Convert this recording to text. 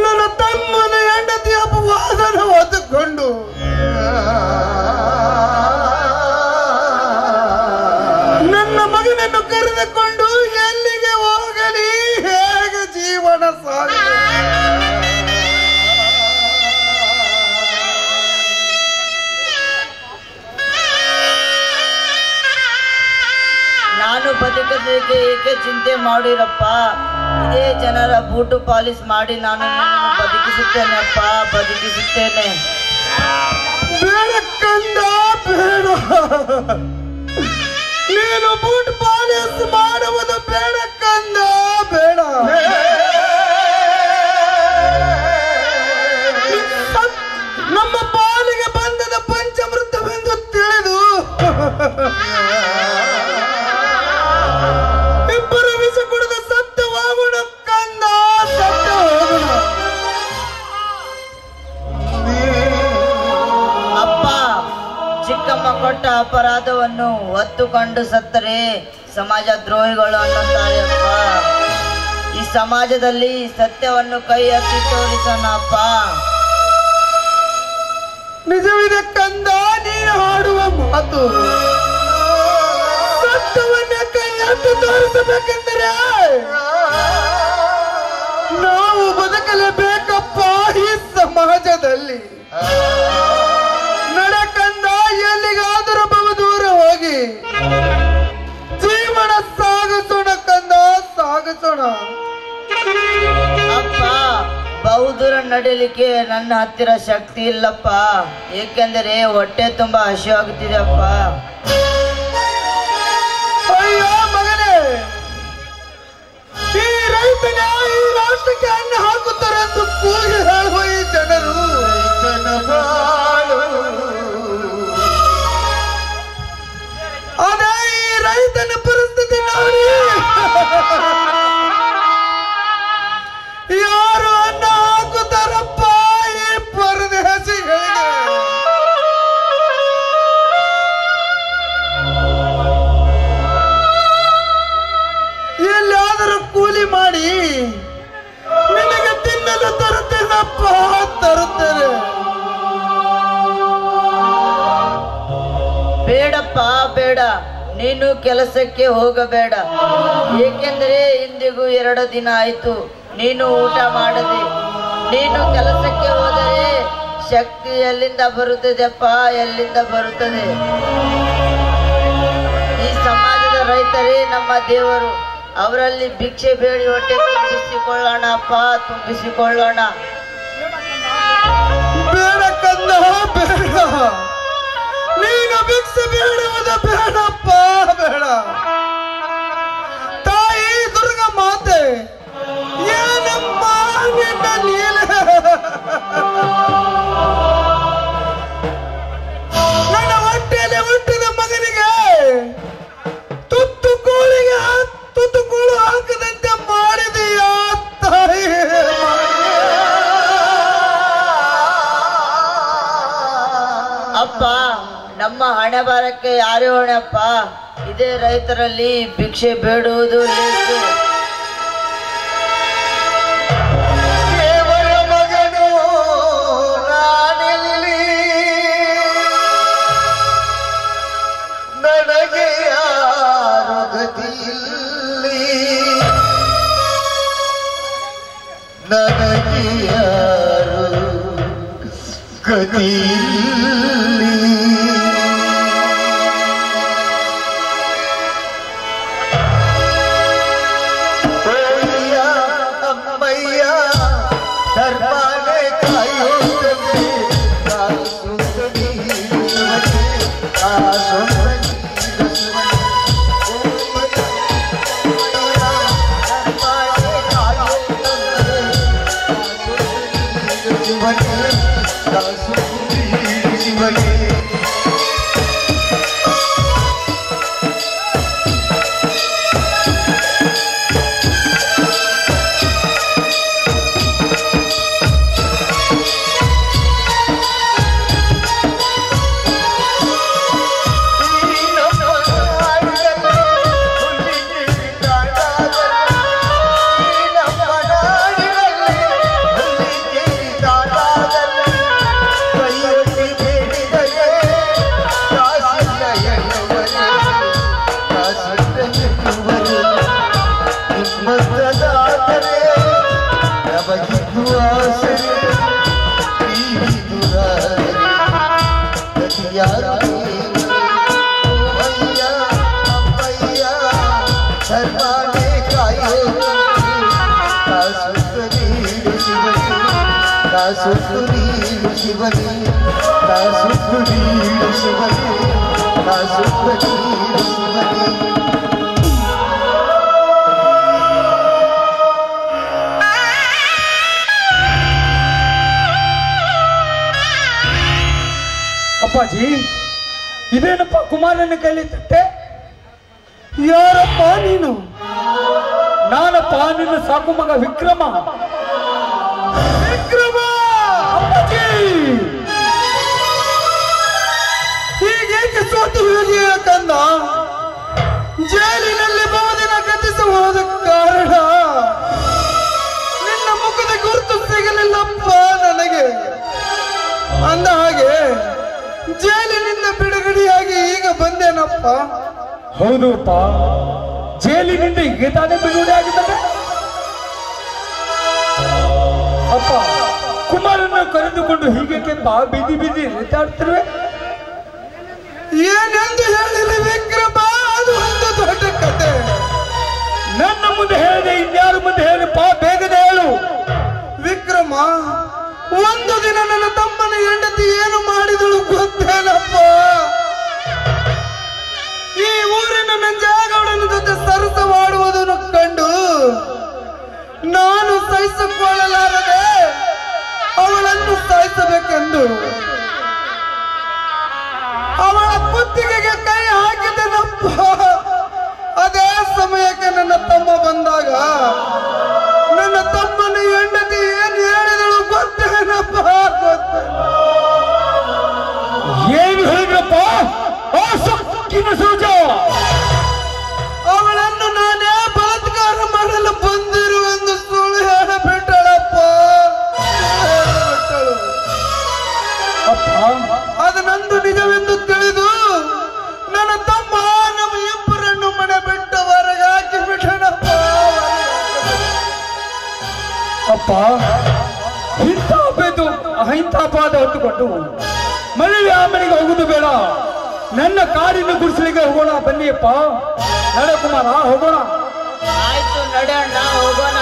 ನನ್ನ ತಮ್ಮನ ಹೆಂಡತಿ ಅಪವಾದನ ಹೊತ್ತುಕೊಂಡು ನನ್ನ ಮಗನನ್ನು ಕರೆದುಕೊಂಡು ಎಲ್ಲಿಗೆ ಹೋಗಲಿ, ಹೇಗೆ ಜೀವನ ಸಾಗಲಿ? ನಾನು ಬದುಕದಕ್ಕೆ ಏಕೆ ಚಿಂತೆ ಮಾಡಿರಪ್ಪ? ಇದೇ ಜನರ ಬೂಟು ಪಾಲಿಸ್ ಮಾಡಿ ನಾನು ಬದುಕಿಸುತ್ತೇನೆ ಅಪ್ಪ, ಬದುಕಿಸುತ್ತೇನೆ. ಬೇಡ ಕಂದ, ಬೇಡ. ನೀನು ಬೂಟ್ ಪಾಲಿಸ್ ಮಾಡುವುದು ಬೇಡ ಕಂದ, ಬೇಡ. ನಮ್ಮ ಪಾಲಿಗೆ ಬಂದದ ಪಂಚಮೃತವೆಂದು ತಿಳಿದು ಇಬ್ಬರು ವಿಷ ಕುಡಿದು ಸತ್ತು ಹೋಗೋಣ ಕಂದ, ಸತ್ತು ಹೋಗೋಣ. ಅಪ್ಪ, ಚಿಕ್ಕಮ್ಮ ಕೊಟ್ಟ ಅಪರಾಧವನ್ನು ಹೊತ್ತುಕೊಂಡು ಸತ್ತರೆ ಸಮಾಜ ದ್ರೋಹಿಗಳು ಅನ್ನುತ್ತಾರೆ ಅಪ್ಪ. ಈ ಸಮಾಜದಲ್ಲಿ ಸತ್ಯವನ್ನು ಕೈ ಎತ್ತಿ ತೋರಿಸೋಣ ಅಪ್ಪ. ನಿಜವಿದೆ ಕಂದ, ನೀನು ಹಾಡುವ ಮಾತು. ಸತ್ಯವನ್ನ ಕೈ ಎತ್ತಿ ತೋರಿಸಬೇಕೆಂದರೆ ನಾವು ಬದುಕಲೇಬೇಕಪ್ಪ ಈ ಸಮಾಜದಲ್ಲಿ. ನಡಕಂದ, ಎಲ್ಲಿಗಾದರೂ ಬಹುದೂರ ಹೋಗಿ ಜೀವನ ಸಾಗಿಸೋಣ ಕಂದ, ಸಾಗಿಸೋಣ. ಅಪ್ಪ, ಬಹುದೂರ ನಡೀಲಿಕ್ಕೆ ನನ್ನ ಹತ್ತಿರ ಶಕ್ತಿ ಇಲ್ಲಪ್ಪ. ಏಕೆಂದರೆ ಹೊಟ್ಟೆ ತುಂಬಾ ಹಸಿವಾಗುತ್ತಿದೆ ಅಪ್ಪ. ಅಯ್ಯೋ ಮಗನೇ, ಈ ರೈತನ ಈ ರಾಷ್ಟ್ರಕ್ಕೆ ಅನ್ನ ಹಾಕುತ್ತಾರೆ ಎಂದು ಕೂಗಿ ಹೇಳುವ ಈ ಜನರು ಅದೇ ಈ ರೈತನ ಪರಿಸ್ಥಿತಿ ನೋಡಿ ಯಾರು ಅನ್ನ ಹಾಕುತ್ತಾರಪ್ಪ ಈ ಪರದೇಶಿಗಳಿಗೆ? ಎಲ್ಲಾದರೂ ಕೂಲಿ ಮಾಡಿ ನಿನಗೆ ತಿನ್ನಲು ತರುತ್ತೇನಪ್ಪ, ತರುತ್ತೇನೆ. ಬೇಡಪ್ಪ, ಬೇಡ. ನೀನು ಕೆಲಸಕ್ಕೆ ಹೋಗಬೇಡ. ಏಕೆಂದರೆ ಇಂದಿಗೂ 2 ದಿನ ಆಯ್ತು ನೀನು ಊಟ ಮಾಡದೆ. ನೀನು ಕೆಲಸಕ್ಕೆ ಹೋದರೆ ಶಕ್ತಿ ಎಲ್ಲಿಂದ ಬರುತ್ತದೆಪ್ಪ, ಎಲ್ಲಿಂದ ಬರುತ್ತದೆ? ಈ ಸಮಾಜದ ರೈತರೇ ನಮ್ಮ ದೇವರು. ಅವರಲ್ಲಿ ಭಿಕ್ಷೆ ಬೇಡಿ ಹೊಟ್ಟೆ ತುಂಬಿಸಿಕೊಳ್ಳೋಣ ಅಪ್ಪ, ತುಂಬಿಸಿಕೊಳ್ಳೋಣ. ಬೇಡ ಕಂದ, ಬೇಡ. ನೀನು ಭಿಕ್ಷೆ ಬೇಡುವುದು ಬೇಡಪ್ಪ, ಬೇಡ. ತಾಯಿ ದುರ್ಗಾ ಮಾತೆ, ಏನಮ್ಮ ನಿನ್ನ ಲೀಲೆ? ನನ್ನ ಹೊಟ್ಟೆಯಲ್ಲಿ ಹುಟ್ಟಿದ ಮಗನಿಗೆ ತುತ್ತುಕೋಳು ಹಾಕದಂತೆ ಮಾಡಿದೆಯಾ ತಾಯಿ? ಅಪ್ಪ, ನಮ್ಮ ಹಣೆ ಬಾರಕ್ಕೆ ಯಾರೇ ಹೊಣೆಪ್ಪ. ಇದೇ ರೈತರಲ್ಲಿ ಭಿಕ್ಷೆ ಬೇಡುವುದು ಲೇಸು. ದೇವರ ಮಗನು ನಾನಿಲ್ಲಿ, ನನಗೆ ಯಾರು ಗತಿಯಿಲ್ಲಿ, ನನಗೆ ಯಾರು ಗತಿಯಿಲ್ಲಿ. ಅಮ್ಮಯ್ಯ ಧರ್ಮನೇ ಕಾಯುತ್ತದೆ, ಅಪ್ಪಾಜಿ ಇದೇನಪ್ಪ ಕುಮಾರನ ಕೈಲಿ ತಟ್ಟೆ? ಯಾರಪ್ಪ ನೀನು? ನಾನಪ್ಪ ನಿನ್ನ ಸಾಕು ಮಗ ವಿಕ್ರಮ. ವಿಕ್ರಮ ಅಪ್ಪಾಜಿ, ಹೀಗೇಕೆ ಸೋತು ಹೋಗಿ ಕಂದ? ಜೈಲಿನಲ್ಲಿ ಬಹುದಿನ ಗತಿಸುವುದ ಕಾರಣ ನಿನ್ನ ಮುಖದ ಗುರುತು ಸಿಗಲಿಲ್ಲಪ್ಪ ನನಗೆ. ಅಂದ ಹಾಗೆ ಜೈಲಿನಿಂದ ಬಿಡುಗಡೆಯಾಗಿ ಈಗ ಬಂದೇನಪ್ಪ. ಹೌದು ಅಪ್ಪ, ಜೈಲಿನಿಂದ ಈಗ ತಾನೇ ಬಿಡುಗಡೆ ಆಗಿದ್ದಾನೆ. ಅಪ್ಪ, ಕುಮಾರನ್ನು ಕರೆದುಕೊಂಡು ಹೀಗೆ ಬೀದಿ ಬೀದಿ ನೇತಾಡ್ತಿರುವೆ. ಏನೆಂದು ಹೇಳಿರಿ ವಿಕ್ರಮ? ಅದು ಒಂದು ದೊಡ್ಡ ಕತೆ. ನನ್ನ ಮುಂದೆ ಹೇಳಿದೆ, ಇನ್ಯಾರ ಮುಂದೆ ಹೇಳಿಪ್ಪ? ಬೇಗನೆ ಹೇಳು. ವಿಕ್ರಮ, ಒಂದು ದಿನ ನನ್ನ ತಮ್ಮನ ಹೆಂಡತಿ ಏನು ಮಾಡಿದಳು ಗೊತ್ತೇನಪ್ಪ? ಈ ಊರಿನ ನಂಜೇಗೌಡನ ಜೊತೆ ಸರಸವಾಡುವುದನ್ನು ಕಂಡು ನಾನು ಸಹಿಸಿಕೊಳ್ಳಲಾರದೆ ಅವಳನ್ನು ಸಾಯಿಸಬೇಕೆಂದು ಅವಳ ಕುತ್ತಿಗೆಗೆ ಕೈ ಹಾಕಿದೆನಪ್ಪ. ಅದೇ ಸಮಯಕ್ಕೆ ನನ್ನ ತಮ್ಮ ಬಂದಾಗ ನನ್ನ ತಮ್ಮನ ಹೆಂಡತಿ ಏನ್ ಹೇಳಿದಳು ಗೊತ್ತೇನಪ್ಪ? ಏನು ಹೇಳಿದ್ರಪ್ಪ? ಅವಳನ್ನು ನಾನೇ ಬಲಾತ್ಕಾರ ಮಾಡಲು ಬಂದಿರುವೆಂದು ಸುಳ್ಳು ಹೇಳಿಬಿಟ್ಟಳಪ್ಪ. ಅದು ನಂದು ನಿಜವೆಂದು ತಿಳಿದು ನನ್ನ ತಮ್ಮ ನಮ್ಮ ಇಬ್ಬರನ್ನು ಮನೆ ಬಿಟ್ಟು ಹೊರಗೆ ಹಾಕಿ ಬಿಟ್ಟಣಪ್ಪ. ಅಪ್ಪ, ಇಂಥ ಅಪವಾದ ಹೊತ್ತುಕೊಂಡು ಮನೆಗೆ ಆಮೇಲೆಗೆ ಹೋಗುದು ಬೇಡ. ನನ್ನ ಕಾಡಿನ ಗುಡಿಸಲಿಗೆ ಹೋಗೋಣ. ಬನ್ನಿಯಪ್ಪ, ನಡೆ ಕುಮಾರ, ಹೋಗೋಣ. ಆಯ್ತು, ನಡೆಯೋಣ, ಹೋಗೋಣ.